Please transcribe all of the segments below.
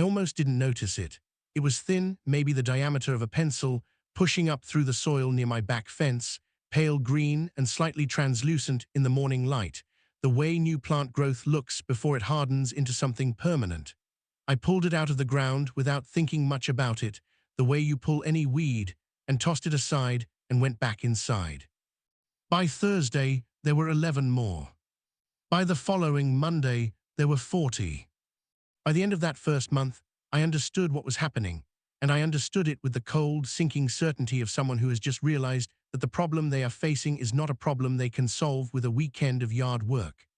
almost didn't notice it. It was thin, maybe the diameter of a pencil, pushing up through the soil near my back fence, pale green and slightly translucent in the morning light, the way new plant growth looks before it hardens into something permanent. I pulled it out of the ground without thinking much about it, the way you pull any weed, and tossed it aside and went back inside. By Thursday, there were 11 more. By the following Monday, there were 40. By the end of that first month, I understood what was happening, and I understood it with the cold, sinking certainty of someone who has just realized that the problem they are facing is not a problem they can solve with a weekend of yard work.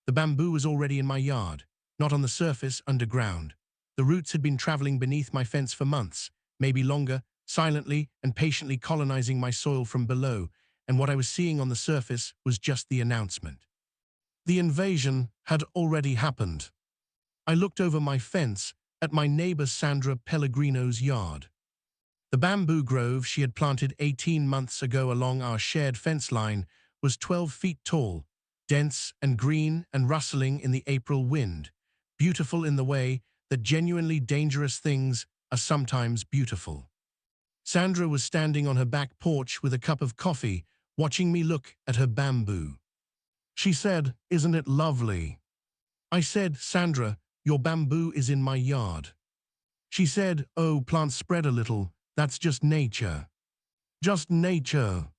The bamboo was already in my yard, not on the surface, underground. The roots had been traveling beneath my fence for months, maybe longer, silently and patiently colonizing my soil from below, and what I was seeing on the surface was just the announcement. The invasion had already happened. I looked over my fence at my neighbor Sandra Pellegrino's yard. The bamboo grove she had planted 18 months ago along our shared fence line was 12 feet tall, dense and green and rustling in the April wind, beautiful in the way that genuinely dangerous things are sometimes beautiful. Sandra was standing on her back porch with a cup of coffee, watching me look at her bamboo. She said, "Isn't it lovely?" I said, "Sandra, your bamboo is in my yard." She said, "Oh, plants spread a little. That's just nature." Just nature.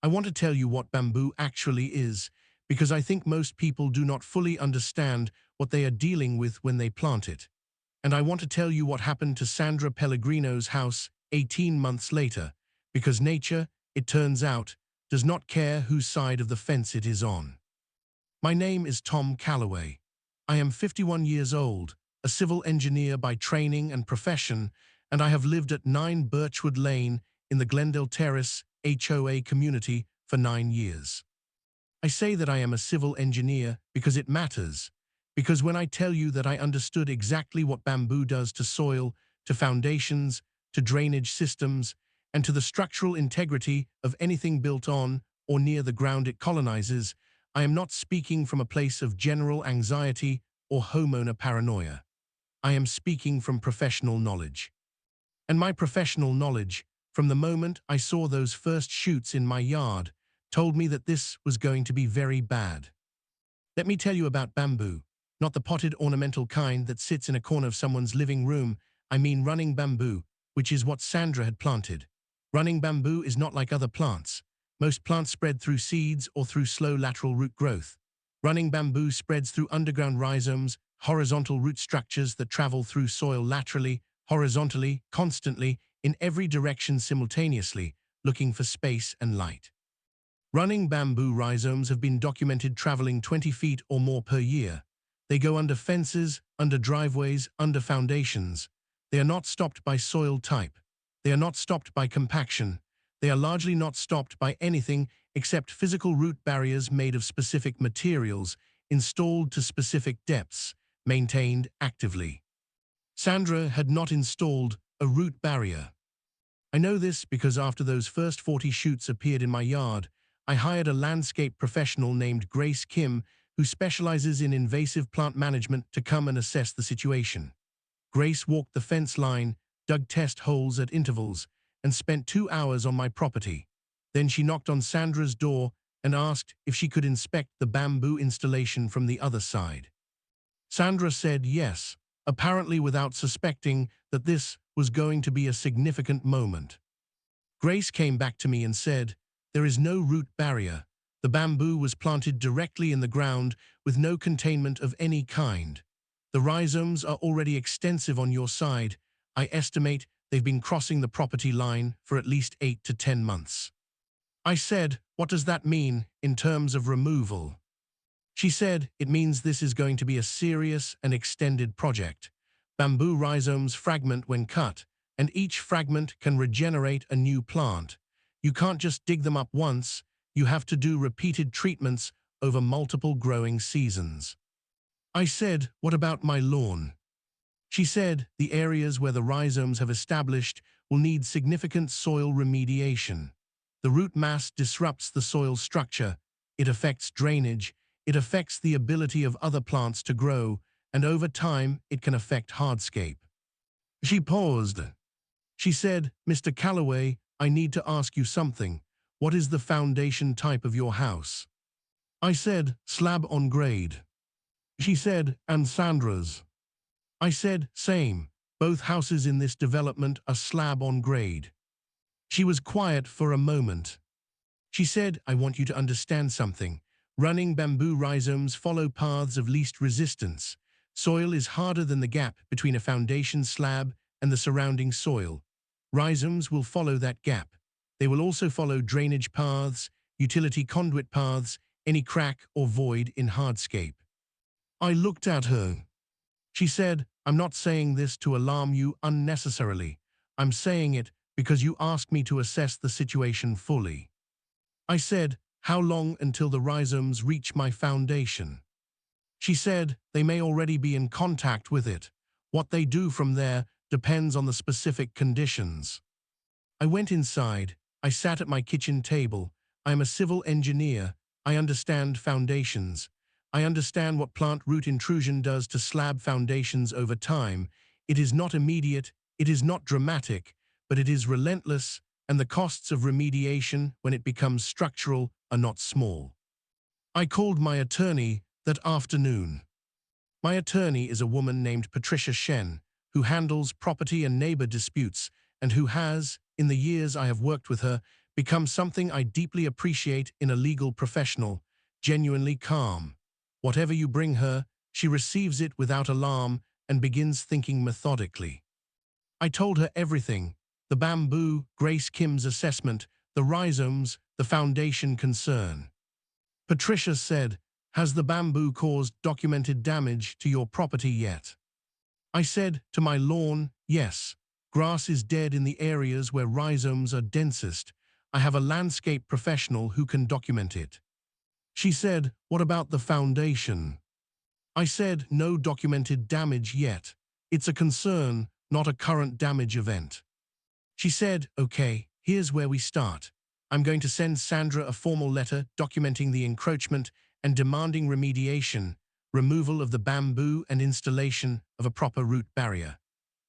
I want to tell you what bamboo actually is, because I think most people do not fully understand what they are dealing with when they plant it. And I want to tell you what happened to Sandra Pellegrino's house 18 months later, because nature, it turns out, does not care whose side of the fence it is on. My name is Tom Calloway. I am 51 years old, a civil engineer by training and profession, and I have lived at 9 Birchwood Lane in the Glendale Terrace HOA community for 9 years. I say that I am a civil engineer because it matters, because when I tell you that I understood exactly what bamboo does to soil, to foundations, to drainage systems, and to the structural integrity of anything built on or near the ground it colonizes, I am not speaking from a place of general anxiety or homeowner paranoia. I am speaking from professional knowledge. And my professional knowledge, from the moment I saw those first shoots in my yard, told me that this was going to be very bad. Let me tell you about bamboo, not the potted ornamental kind that sits in a corner of someone's living room. I mean running bamboo, which is what Sandra had planted. Running bamboo is not like other plants. Most plants spread through seeds or through slow lateral root growth. Running bamboo spreads through underground rhizomes, horizontal root structures that travel through soil laterally, horizontally, constantly, in every direction simultaneously, looking for space and light. Running bamboo rhizomes have been documented traveling 20 feet or more per year. They go under fences, under driveways, under foundations. They are not stopped by soil type. They are not stopped by compaction. They are largely not stopped by anything except physical root barriers made of specific materials, installed to specific depths, maintained actively. Sandra had not installed a root barrier. I know this because after those first 40 shoots appeared in my yard, I hired a landscape professional named Grace Kim who specializes in invasive plant management to come and assess the situation. Grace walked the fence line, dug test holes at intervals, and spent 2 hours on my property. Then she knocked on Sandra's door and asked if she could inspect the bamboo installation from the other side. Sandra said yes, apparently without suspecting that this was going to be a significant moment. Grace came back to me and said, "There is no root barrier. The bamboo was planted directly in the ground with no containment of any kind. The rhizomes are already extensive on your side. I estimate they've been crossing the property line for at least 8 to 10 months. I said, "What does that mean in terms of removal?" She said, "It means this is going to be a serious and extended project. Bamboo rhizomes fragment when cut, and each fragment can regenerate a new plant. You can't just dig them up once, you have to do repeated treatments over multiple growing seasons." I said, "What about my lawn?" She said, "The areas where the rhizomes have established will need significant soil remediation. The root mass disrupts the soil structure, it affects drainage, it affects the ability of other plants to grow, and over time it can affect hardscape. She paused. She said, Mr. Calloway, I need to ask you something. What is the foundation type of your house? I said, slab on grade. She said, and Sandra's. I said, same. Both houses in this development are slab on grade. She was quiet for a moment. She said, I want you to understand something. Running bamboo rhizomes follow paths of least resistance. Soil is harder than the gap between a foundation slab and the surrounding soil. Rhizomes will follow that gap. They will also follow drainage paths, utility conduit paths, any crack or void in hardscape. I looked at her. She said, I'm not saying this to alarm you unnecessarily. I'm saying it because you asked me to assess the situation fully. I said, how long until the rhizomes reach my foundation? She said, they may already be in contact with it. What they do from there depends on the specific conditions. I went inside. I sat at my kitchen table. I am a civil engineer. I understand foundations. I understand what plant root intrusion does to slab foundations over time. It is not immediate, it is not dramatic, but it is relentless, and the costs of remediation when it becomes structural are not small. I called my attorney that afternoon. My attorney is a woman named Patricia Shen, who handles property and neighbor disputes, and who has, in the years I have worked with her, become something I deeply appreciate in a legal professional, genuinely calm. Whatever you bring her, she receives it without alarm and begins thinking methodically. I told her everything: the bamboo, Grace Kim's assessment, the rhizomes, the foundation concern. Patricia said, has the bamboo caused documented damage to your property yet? I said, to my lawn, yes. Grass is dead in the areas where rhizomes are densest. I have a landscape professional who can document it. She said, what about the foundation? I said, no documented damage yet. It's a concern, not a current damage event. She said, okay, here's where we start. I'm going to send Sandra a formal letter documenting the encroachment and demanding remediation, removal of the bamboo and installation of a proper root barrier.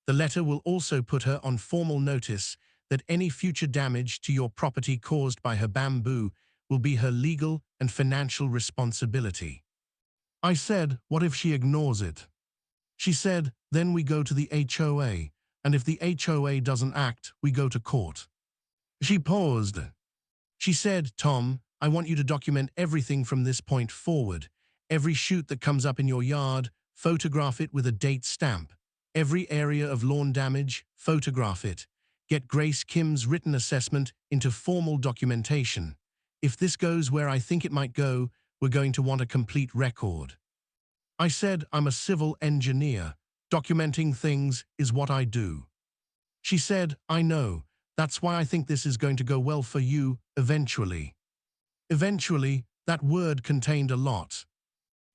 The letter will also put her on formal notice that any future damage to your property caused by her bamboo will be her legal and financial responsibility. I said, what if she ignores it? She said, then we go to the HOA, and if the HOA doesn't act, we go to court. She paused. She said, Tom, I want you to document everything from this point forward. Every shoot that comes up in your yard, photograph it with a date stamp. Every area of lawn damage, photograph it. Get Grace Kim's written assessment into formal documentation. If this goes where I think it might go, we're going to want a complete record. I said, I'm a civil engineer. Documenting things is what I do. She said, I know. That's why I think this is going to go well for you, eventually. Eventually, that word contained a lot.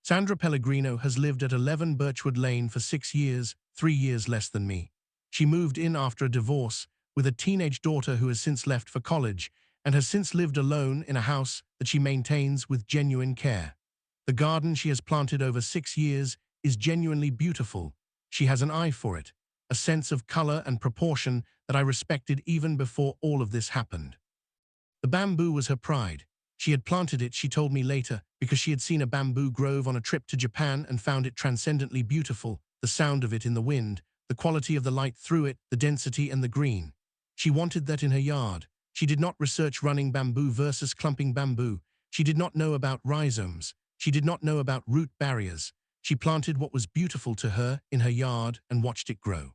Sandra Pellegrino has lived at 11 Birchwood Lane for 6 years, 3 years less than me. She moved in after a divorce with a teenage daughter who has since left for college and has since lived alone in a house that she maintains with genuine care. The garden she has planted over 6 years is genuinely beautiful. She has an eye for it, a sense of color and proportion that I respected even before all of this happened. The bamboo was her pride. She had planted it, she told me later, because she had seen a bamboo grove on a trip to Japan and found it transcendently beautiful, the sound of it in the wind, the quality of the light through it, the density and the green. She wanted that in her yard. She did not research running bamboo versus clumping bamboo. She did not know about rhizomes. She did not know about root barriers. She planted what was beautiful to her in her yard and watched it grow.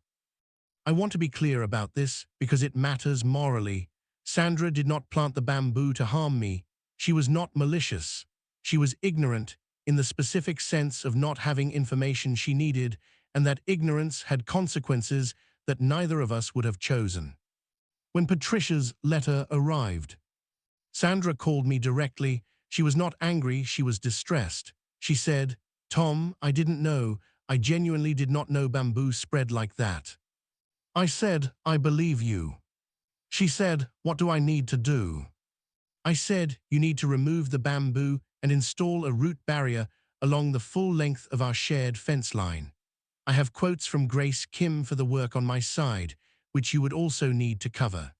I want to be clear about this because it matters morally. Sandra did not plant the bamboo to harm me. She was not malicious. She was ignorant in the specific sense of not having information she needed, and that ignorance had consequences that neither of us would have chosen. When Patricia's letter arrived, Sandra called me directly. She was not angry, she was distressed. She said, Tom, I didn't know. I genuinely did not know bamboo spread like that. I said, I believe you. She said, what do I need to do? I said, you need to remove the bamboo and install a root barrier along the full length of our shared fence line. I have quotes from Grace Kim for the work on my side, which you would also need to cover.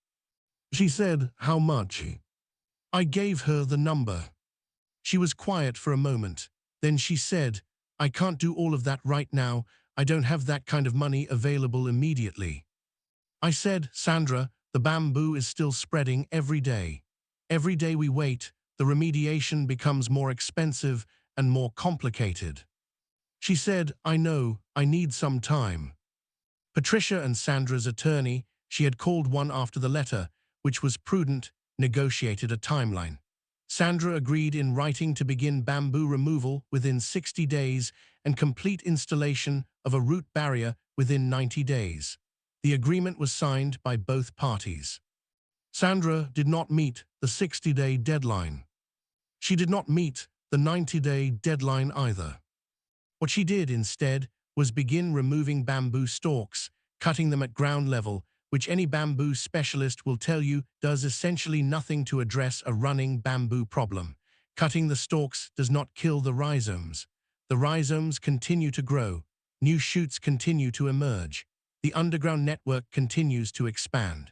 She said, "How much?" I gave her the number. She was quiet for a moment. Then she said, "I can't do all of that right now. I don't have that kind of money available immediately." I said, "Sandra, the bamboo is still spreading every day. Every day we wait, the remediation becomes more expensive and more complicated." She said, "I know, I need some time." Patricia and Sandra's attorney, she had called one after the letter, which was prudent, negotiated a timeline. Sandra agreed in writing to begin bamboo removal within 60 days and complete installation of a root barrier within 90 days. The agreement was signed by both parties. Sandra did not meet the 60-day deadline. She did not meet the 90-day deadline either. What she did instead was begin removing bamboo stalks, cutting them at ground level, which any bamboo specialist will tell you does essentially nothing to address a running bamboo problem. Cutting the stalks does not kill the rhizomes. The rhizomes continue to grow. New shoots continue to emerge. The underground network continues to expand.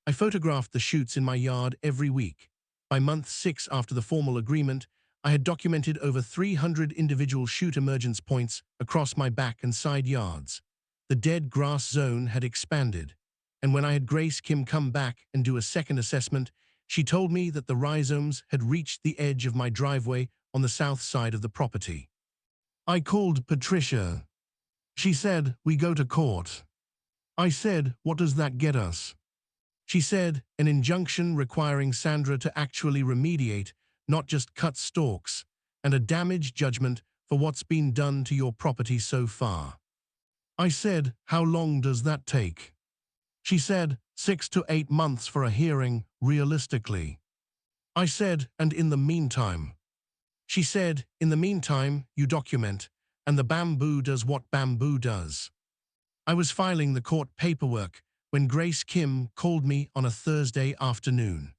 I photographed the shoots in my yard every week. By month 6 after the formal agreement, I had documented over 300 individual shoot emergence points across my back and side yards. The dead grass zone had expanded, and when I had Grace Kim come back and do a second assessment, she told me that the rhizomes had reached the edge of my driveway on the south side of the property. I called Patricia. She said, "We go to court." I said, "What does that get us?" She said, "An injunction requiring Sandra to actually remediate, not just cut stalks, and a damage judgment for what's been done to your property so far." I said, "How long does that take?" She said, 6 to 8 months for a hearing, realistically. I said, "And in the meantime?" She said, "In the meantime, you document, and the bamboo does what bamboo does." I was filing the court paperwork when Grace Kim called me on a Thursday afternoon.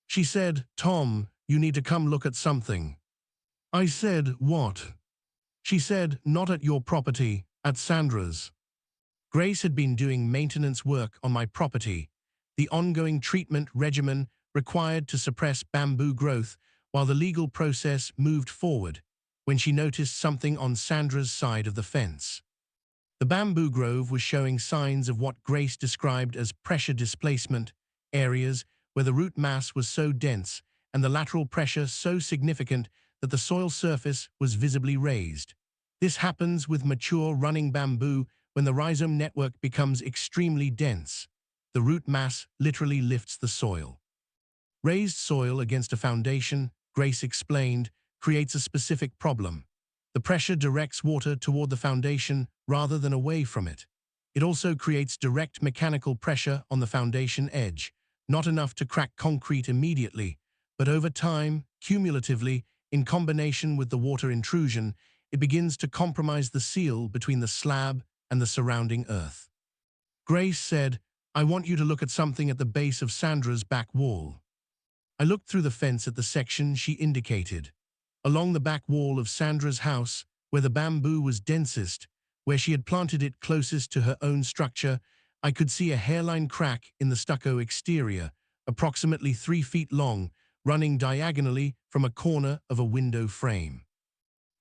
She said, "Tom, you need to come look at something." I said, "What?" She said, "Not at your property, at Sandra's." Grace had been doing maintenance work on my property, the ongoing treatment regimen required to suppress bamboo growth while the legal process moved forward, when she noticed something on Sandra's side of the fence. The bamboo grove was showing signs of what Grace described as pressure displacement, areas where the root mass was so dense and the lateral pressure so significant that the soil surface was visibly raised. This happens with mature running bamboo when the rhizome network becomes extremely dense. The root mass literally lifts the soil. Raised soil against a foundation, Grace explained, creates a specific problem. The pressure directs water toward the foundation rather than away from it. It also creates direct mechanical pressure on the foundation edge, not enough to crack concrete immediately, but over time, cumulatively, in combination with the water intrusion, it begins to compromise the seal between the slab and the surrounding earth. Grace said, "I want you to look at something at the base of Sandra's back wall." I looked through the fence at the section she indicated. Along the back wall of Sandra's house, where the bamboo was densest, where she had planted it closest to her own structure, I could see a hairline crack in the stucco exterior, approximately 3 feet long, running diagonally from a corner of a window frame.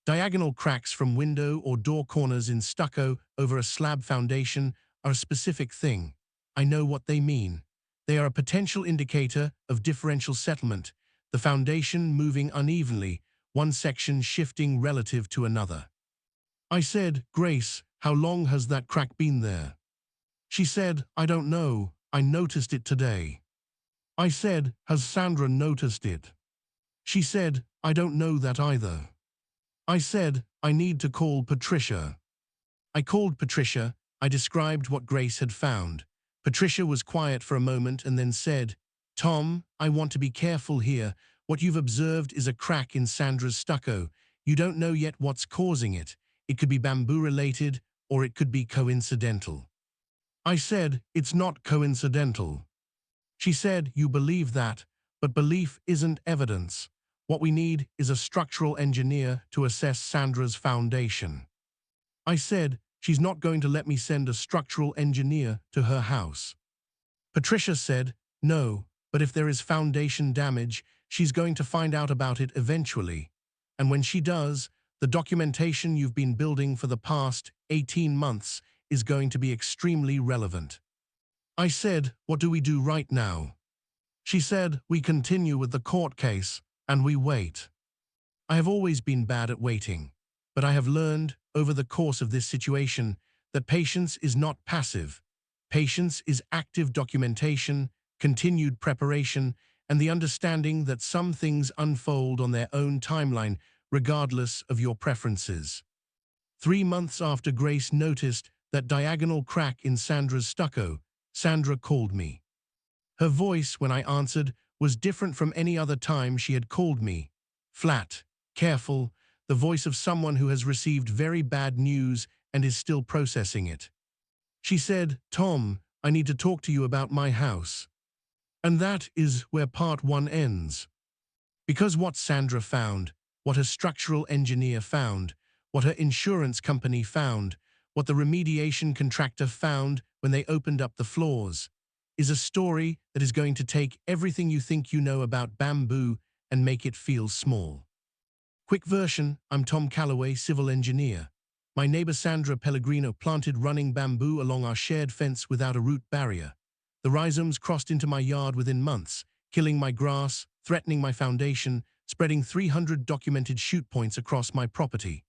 Diagonal cracks from window or door corners in stucco over a slab foundation are a specific thing. I know what they mean. They are a potential indicator of differential settlement, the foundation moving unevenly, one section shifting relative to another. I said, "Grace, how long has that crack been there?" She said, "I don't know. I noticed it today." I said, "Has Sandra noticed it?" She said, "I don't know that either." I said, "I need to call Patricia." I called Patricia. I described what Grace had found. Patricia was quiet for a moment and then said, "Tom, I want to be careful here. What you've observed is a crack in Sandra's stucco. You don't know yet what's causing it. It could be bamboo-related, or it could be coincidental." I said, "It's not coincidental." She said, "You believe that, but belief isn't evidence. What we need is a structural engineer to assess Sandra's foundation." I said, she's not going to let me send a structural engineer to her house. Patricia said, no, but if there is foundation damage, she's going to find out about it eventually. And when she does, the documentation you've been building for the past 18 months is going to be extremely relevant. I said, what do we do right now? She said, we continue with the court case, and we wait. I have always been bad at waiting, but I have learned, over the course of this situation, that patience is not passive. Patience is active documentation, continued preparation, and the understanding that some things unfold on their own timeline, regardless of your preferences. 3 months after Grace noticed that diagonal crack in Sandra's stucco, Sandra called me. Her voice, when I answered, was different from any other time she had called me. Flat, careful, the voice of someone who has received very bad news and is still processing it. She said, Tom, I need to talk to you about my house. And that is where part 1 ends. Because what Sandra found, what her structural engineer found, what her insurance company found, what the remediation contractor found when they opened up the floors, is a story that is going to take everything you think you know about bamboo and make it feel small. Quick version, I'm Tom Calloway, civil engineer. My neighbor Sandra Pellegrino planted running bamboo along our shared fence without a root barrier. The rhizomes crossed into my yard within months, killing my grass, threatening my foundation, spreading 300 documented shoot points across my property.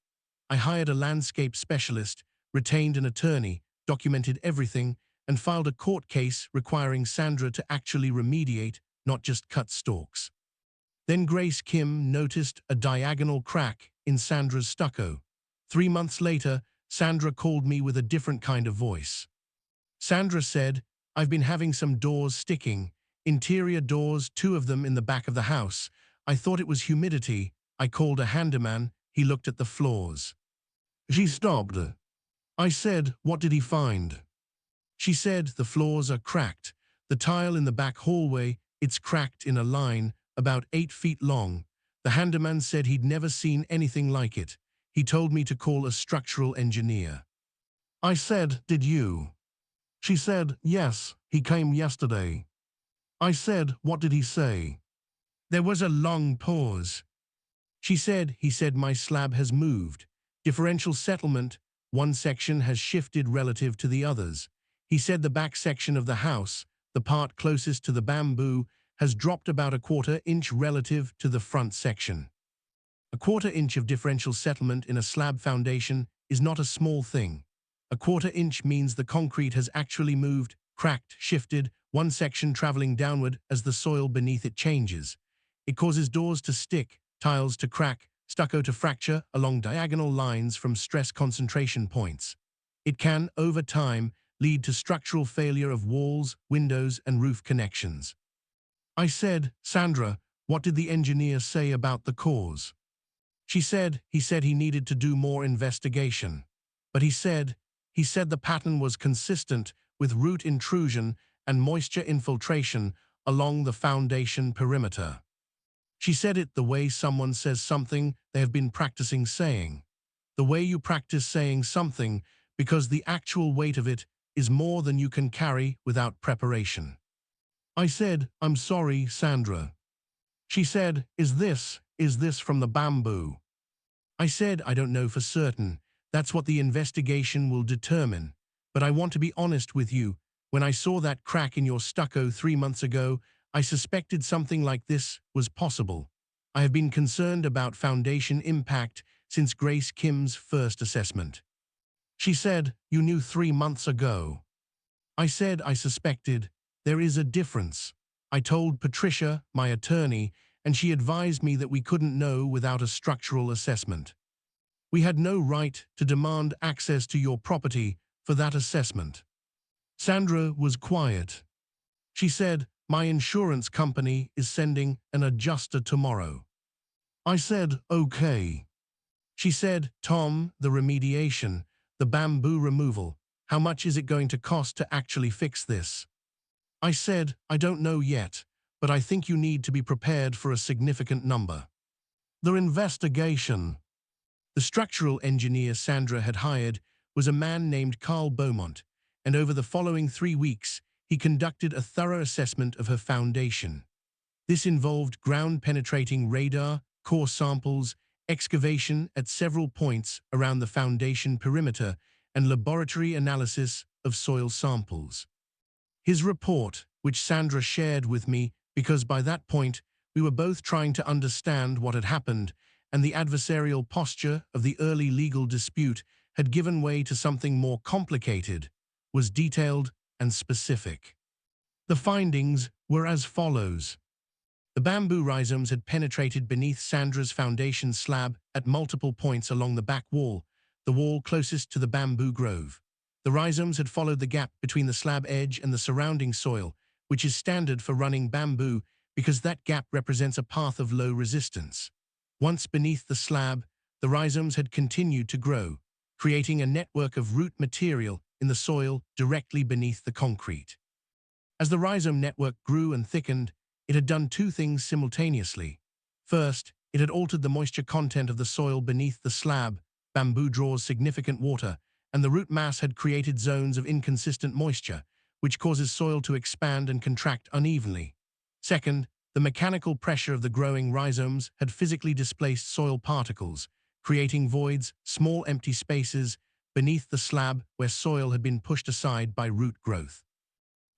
I hired a landscape specialist, retained an attorney, documented everything, and filed a court case requiring Sandra to actually remediate, not just cut stalks. Then Grace Kim noticed a diagonal crack in Sandra's stucco. 3 months later, Sandra called me with a different kind of voice. Sandra said, I've been having some doors sticking, interior doors, 2 of them in the back of the house. I thought it was humidity. I called a handyman. He looked at the floors. She stopped. I said, what did he find? She said, the floors are cracked. The tile in the back hallway, it's cracked in a line, about 8 feet long. The handyman said he'd never seen anything like it. He told me to call a structural engineer. I said, did you? She said, yes, he came yesterday. I said, what did he say? There was a long pause. She said, he said my slab has moved. Differential settlement, one section has shifted relative to the others. He said the back section of the house, the part closest to the bamboo, has dropped about a 1/4 inch relative to the front section. A 1/4 inch of differential settlement in a slab foundation is not a small thing. A 1/4 inch means the concrete has actually moved, cracked, shifted, one section traveling downward as the soil beneath it changes. It causes doors to stick, tiles to crack, stucco to fracture along diagonal lines from stress concentration points. It can, over time, lead to structural failure of walls, windows, and roof connections. I said, Sandra, what did the engineer say about the cause? She said, he said he needed to do more investigation. But he said the pattern was consistent with root intrusion and moisture infiltration along the foundation perimeter. She said it the way someone says something they have been practicing saying. The way you practice saying something because the actual weight of it is more than you can carry without preparation. I said, I'm sorry, Sandra. She said, is this from the bamboo? I said, I don't know for certain. That's what the investigation will determine. But I want to be honest with you. When I saw that crack in your stucco 3 months ago, I suspected something like this was possible. I have been concerned about foundation impact since Grace Kim's first assessment. She said, you knew 3 months ago. I said, I suspected. There is a difference. I told Patricia, my attorney, and she advised me that we couldn't know without a structural assessment. We had no right to demand access to your property for that assessment. Sandra was quiet. She said, my insurance company is sending an adjuster tomorrow. I said, okay. She said, Tom, the remediation, the bamboo removal, how much is it going to cost to actually fix this? I said, I don't know yet, but I think you need to be prepared for a significant number. The investigation. The structural engineer Sandra had hired was a man named Carl Beaumont, and over the following 3 weeks, he conducted a thorough assessment of her foundation. This involved ground-penetrating radar, core samples, excavation at several points around the foundation perimeter, and laboratory analysis of soil samples. His report, which Sandra shared with me because by that point we were both trying to understand what had happened, and the adversarial posture of the early legal dispute had given way to something more complicated, was detailed and specific. The findings were as follows. The bamboo rhizomes had penetrated beneath Sandra's foundation slab at multiple points along the back wall, the wall closest to the bamboo grove. The rhizomes had followed the gap between the slab edge and the surrounding soil, which is standard for running bamboo because that gap represents a path of low resistance. Once beneath the slab, the rhizomes had continued to grow, creating a network of root material in the soil directly beneath the concrete. As the rhizome network grew and thickened, it had done two things simultaneously. First, it had altered the moisture content of the soil beneath the slab. Bamboo draws significant water, and the root mass had created zones of inconsistent moisture, which causes soil to expand and contract unevenly. Second, the mechanical pressure of the growing rhizomes had physically displaced soil particles, creating voids, small empty spaces, beneath the slab where soil had been pushed aside by root growth.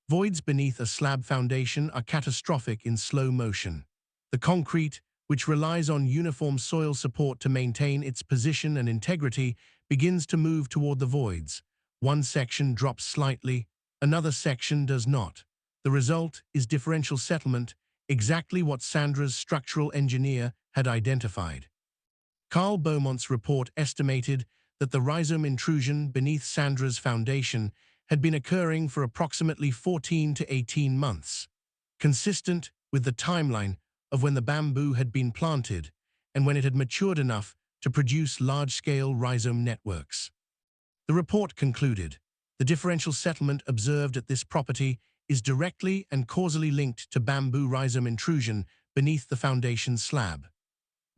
Voids beneath a slab foundation are catastrophic in slow motion. The concrete, which relies on uniform soil support to maintain its position and integrity, begins to move toward the voids. One section drops slightly, another section does not. The result is differential settlement, exactly what Sandra's structural engineer had identified. Carl Beaumont's report estimated that the rhizome intrusion beneath Sandra's foundation had been occurring for approximately 14 to 18 months, consistent with the timeline of when the bamboo had been planted and when it had matured enough to produce large-scale rhizome networks. The report concluded, the differential settlement observed at this property is directly and causally linked to bamboo rhizome intrusion beneath the foundation slab.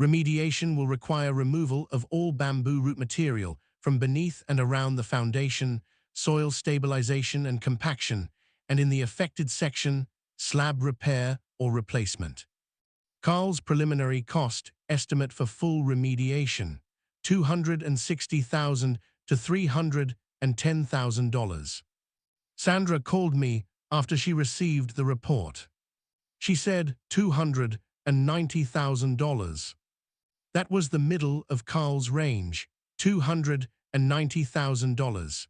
Remediation will require removal of all bamboo root material from beneath and around the foundation, soil stabilization and compaction, and in the affected section, slab repair or replacement. Carl's preliminary cost estimate for full remediation, $260,000 to $310,000. Sandra called me after she received the report. She said $290,000. That was the middle of Carl's range, $290,000.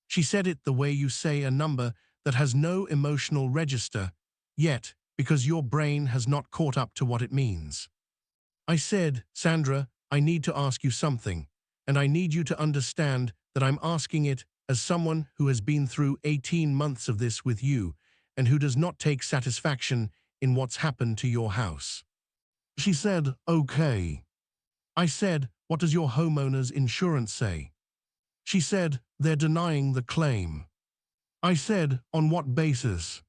She said it the way you say a number that has no emotional register, yet, because your brain has not caught up to what it means. I said, Sandra, I need to ask you something, and I need you to understand that I'm asking it as someone who has been through 18 months of this with you and who does not take satisfaction in what's happened to your house. She said, okay. I said, what does your homeowner's insurance say? She said, they're denying the claim. I said, on what basis?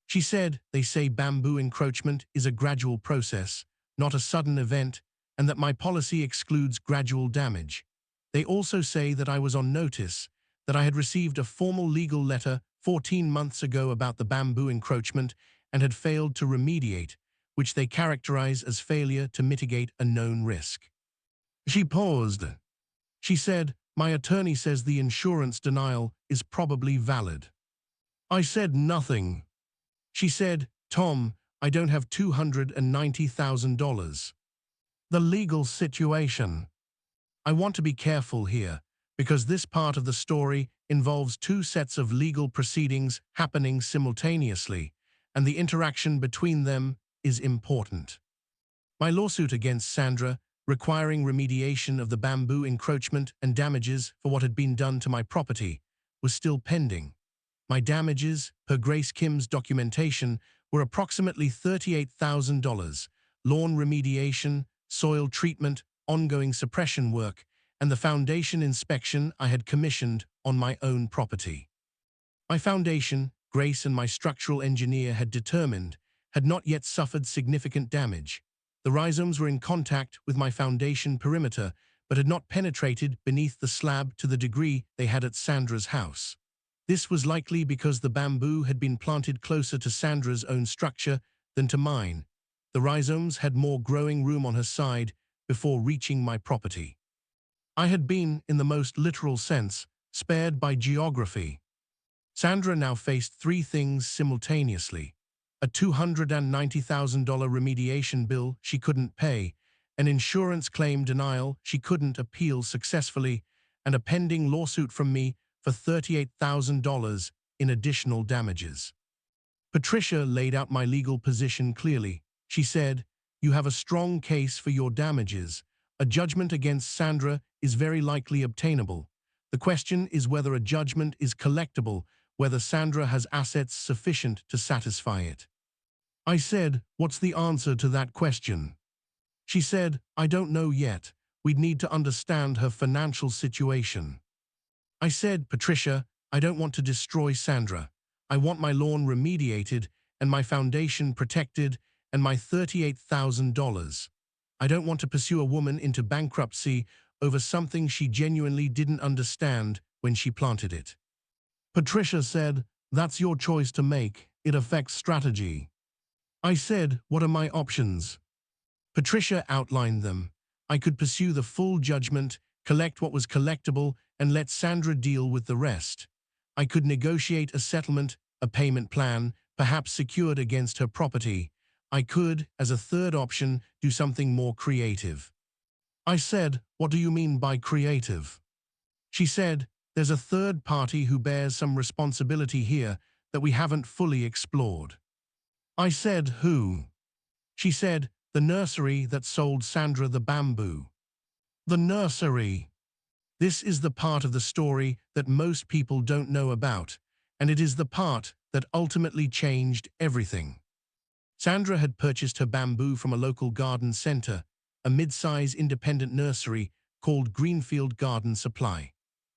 She said, they say bamboo encroachment is a gradual process, not a sudden event, and that my policy excludes gradual damage. They also say that I was on notice, that I had received a formal legal letter 14 months ago about the bamboo encroachment and had failed to remediate, which they characterize as failure to mitigate a known risk. She paused. She said, my attorney says the insurance denial is probably valid. I said nothing. She said, Tom, I don't have $290,000. The legal situation. I want to be careful here, because this part of the story involves two sets of legal proceedings happening simultaneously, and the interaction between them is important. My lawsuit against Sandra, requiring remediation of the bamboo encroachment and damages for what had been done to my property, was still pending. My damages, per Grace Kim's documentation, were approximately $38,000, lawn remediation, soil treatment, ongoing suppression work, and the foundation inspection I had commissioned on my own property. My foundation, Grace and my structural engineer had determined, had not yet suffered significant damage. The rhizomes were in contact with my foundation perimeter, but had not penetrated beneath the slab to the degree they had at Sandra's house. This was likely because the bamboo had been planted closer to Sandra's own structure than to mine. The rhizomes had more growing room on her side before reaching my property. I had been, in the most literal sense, spared by geography. Sandra now faced three things simultaneously: a $290,000 remediation bill she couldn't pay, an insurance claim denial she couldn't appeal successfully, and a pending lawsuit from me for $38,000 in additional damages. Patricia laid out my legal position clearly. She said, "You have a strong case for your damages. A judgment against Sandra is very likely obtainable. The question is whether a judgment is collectible, whether Sandra has assets sufficient to satisfy it." I said, "What's the answer to that question?" She said, "I don't know yet. We'd need to understand her financial situation." I said, "Patricia, I don't want to destroy Sandra. I want my lawn remediated and my foundation protected and my $38,000. I don't want to pursue a woman into bankruptcy over something she genuinely didn't understand when she planted it." Patricia said, "That's your choice to make. It affects strategy." I said, "What are my options?" Patricia outlined them. I could pursue the full judgment, collect what was collectible, and let Sandra deal with the rest. I could negotiate a settlement, a payment plan, perhaps secured against her property. I could, as a third option, do something more creative. I said, "What do you mean by creative?" She said, "There's a third party who bears some responsibility here that we haven't fully explored." I said, "Who?" She said, "The nursery that sold Sandra the bamboo." The nursery. This is the part of the story that most people don't know about, and it is the part that ultimately changed everything. Sandra had purchased her bamboo from a local garden center, a mid-size independent nursery called Greenfield Garden Supply.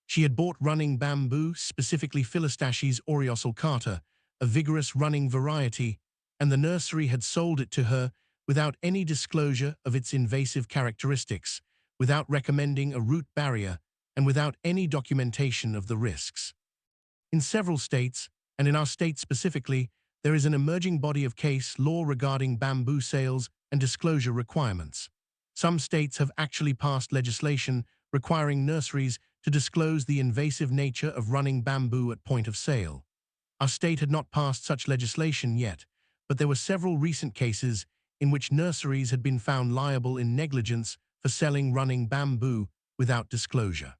She had bought running bamboo, specifically Philostachys aureosulcata, a vigorous running variety, and the nursery had sold it to her without any disclosure of its invasive characteristics, without recommending a root barrier, and without any documentation of the risks. In several states, and in our state specifically, there is an emerging body of case law regarding bamboo sales and disclosure requirements. Some states have actually passed legislation requiring nurseries to disclose the invasive nature of running bamboo at point of sale. Our state had not passed such legislation yet, but there were several recent cases in which nurseries had been found liable in negligence for selling running bamboo without disclosure.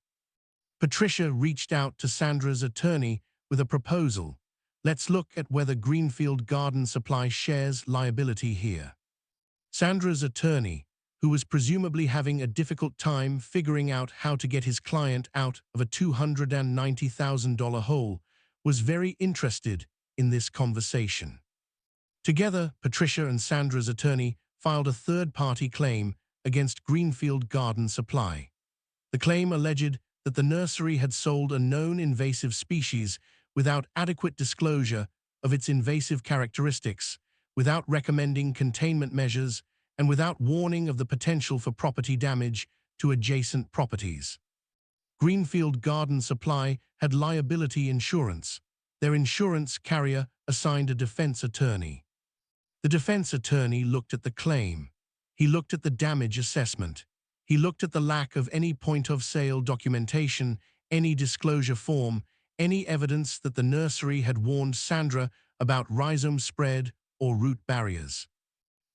Patricia reached out to Sandra's attorney with a proposal. "Let's look at whether Greenfield Garden Supply shares liability here." Sandra's attorney, who was presumably having a difficult time figuring out how to get his client out of a $290,000 hole, was very interested in this conversation. Together, Patricia and Sandra's attorney filed a third-party claim against Greenfield Garden Supply. The claim alleged that the nursery had sold a known invasive species without adequate disclosure of its invasive characteristics, without recommending containment measures, and without warning of the potential for property damage to adjacent properties. Greenfield Garden Supply had liability insurance. Their insurance carrier assigned a defense attorney. The defense attorney looked at the claim. He looked at the damage assessment. He looked at the lack of any point-of-sale documentation, any disclosure form, any evidence that the nursery had warned Sandra about rhizome spread or root barriers.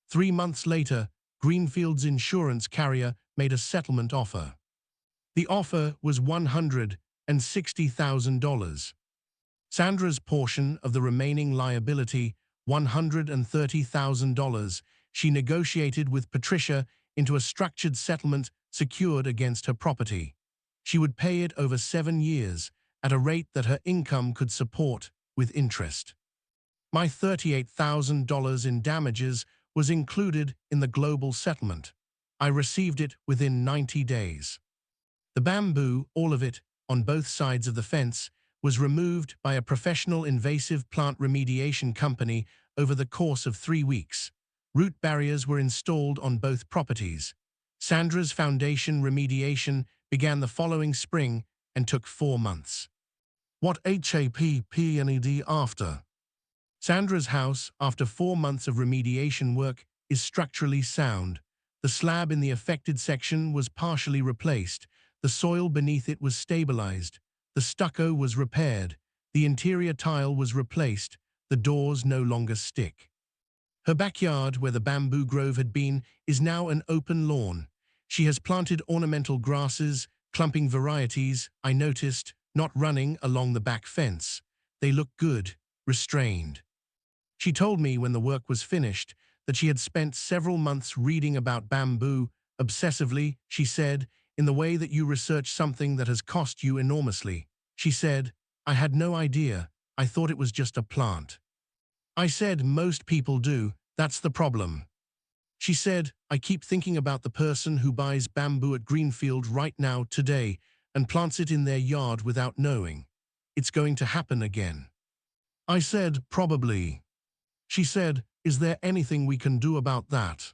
3 months later, Greenfield's insurance carrier made a settlement offer. The offer was $160,000. Sandra's portion of the remaining liability, $130,000, she negotiated with Patricia into a structured settlement secured against her property. She would pay it over 7 years at a rate that her income could support with interest. My $38,000 in damages was included in the global settlement. I received it within 90 days. The bamboo, all of it, on both sides of the fence, was removed by a professional invasive plant remediation company over the course of 3 weeks. Root barriers were installed on both properties. Sandra's foundation remediation began the following spring and took 4 months. What HAPPNED after? Sandra's house, after 4 months of remediation work, is structurally sound. The slab in the affected section was partially replaced. The soil beneath it was stabilized. The stucco was repaired. The interior tile was replaced. The doors no longer stick. Her backyard, where the bamboo grove had been, is now an open lawn. She has planted ornamental grasses, clumping varieties, I noticed, not running along the back fence. They look good, restrained. She told me when the work was finished that she had spent several months reading about bamboo, obsessively, she said, in the way that you research something that has cost you enormously. She said, I had no idea. I thought it was just a plant. I said, most people do. That's the problem. She said, I keep thinking about the person who buys bamboo at Greenfield right now today and plants it in their yard without knowing. It's going to happen again. I said, probably. She said, is there anything we can do about that?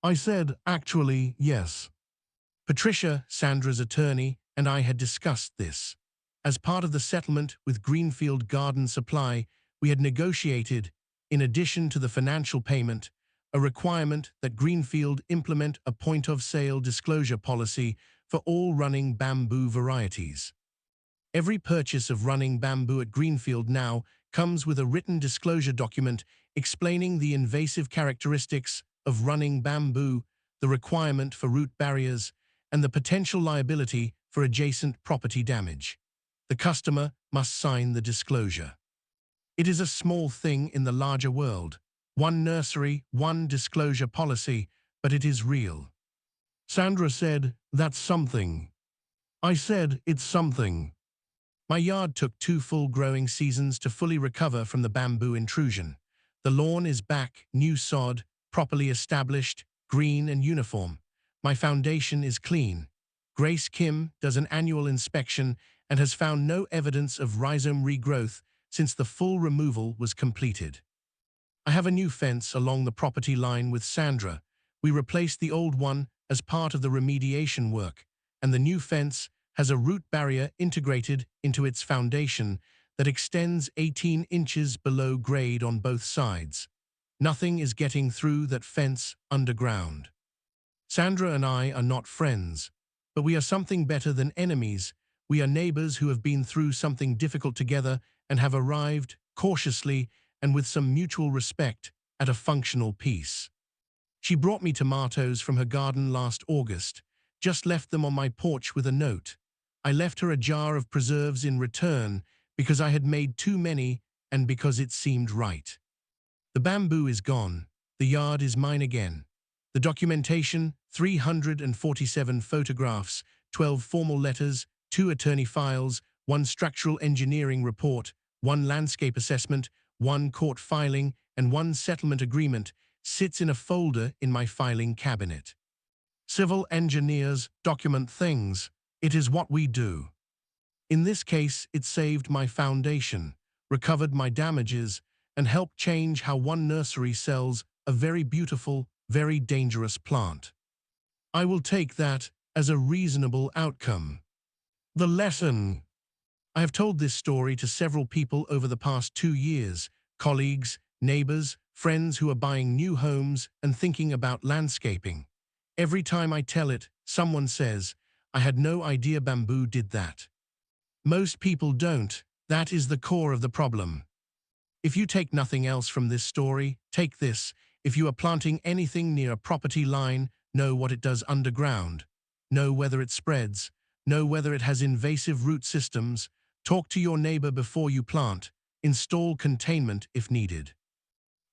I said, actually, yes. Patricia, Sandra's attorney, and I had discussed this. As part of the settlement with Greenfield Garden Supply, we had negotiated, in addition to the financial payment, a requirement that Greenfield implement a point-of-sale disclosure policy for all running bamboo varieties. Every purchase of running bamboo at Greenfield now comes with a written disclosure document explaining the invasive characteristics of running bamboo, the requirement for root barriers, and the potential liability for adjacent property damage. The customer must sign the disclosure. It is a small thing in the larger world. One nursery, one disclosure policy, but it is real. Sandra said, that's something. I said, it's something. My yard took 2 full growing seasons to fully recover from the bamboo intrusion. The lawn is back, new sod, properly established, green and uniform. My foundation is clean. Grace Kim does an annual inspection and has found no evidence of rhizome regrowth since the full removal was completed. I have a new fence along the property line with Sandra. We replaced the old one as part of the remediation work, and the new fence has a root barrier integrated into its foundation that extends 18 inches below grade on both sides. Nothing is getting through that fence underground. Sandra and I are not friends, but we are something better than enemies. We are neighbors who have been through something difficult together and have arrived, cautiously and with some mutual respect, at a functional peace. She brought me tomatoes from her garden last August, just left them on my porch with a note. I left her a jar of preserves in return because I had made too many and because it seemed right. The bamboo is gone. The yard is mine again. The documentation, 347 photographs, 12 formal letters, 2 attorney files, 1 structural engineering report, 1 landscape assessment, 1 court filing, and 1 settlement agreement, sits in a folder in my filing cabinet. Civil engineers document things. It is what we do. In this case, it saved my foundation, recovered my damages, and helped change how one nursery sells a very beautiful, very dangerous plant. I will take that as a reasonable outcome. The lesson. I have told this story to several people over the past 2 years, colleagues, neighbors, friends who are buying new homes and thinking about landscaping. Every time I tell it, someone says, I had no idea bamboo did that. Most people don't. That is the core of the problem. If you take nothing else from this story, take this. If you are planting anything near a property line, know what it does underground. Know whether it spreads. Know whether it has invasive root systems. Talk to your neighbor before you plant. Install containment if needed.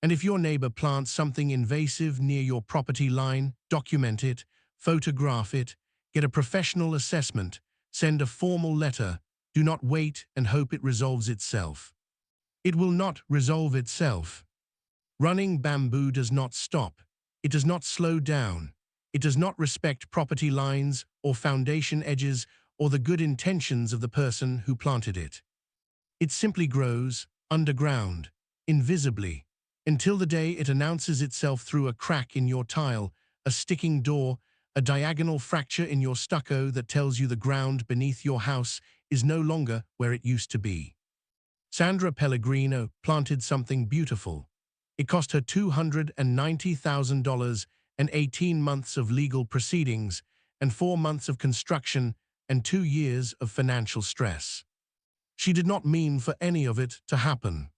And if your neighbor plants something invasive near your property line, document it, photograph it, get a professional assessment, send a formal letter. Do not wait and hope it resolves itself. It will not resolve itself. Running bamboo does not stop. It does not slow down. It does not respect property lines or foundation edges or the good intentions of the person who planted it. It simply grows underground, invisibly, until the day it announces itself through a crack in your tile, a sticking door, a diagonal fracture in your stucco that tells you the ground beneath your house is no longer where it used to be. Sandra Pellegrino planted something beautiful. It cost her $290,000 and 18 months of legal proceedings and 4 months of construction and 2 years of financial stress. She did not mean for any of it to happen.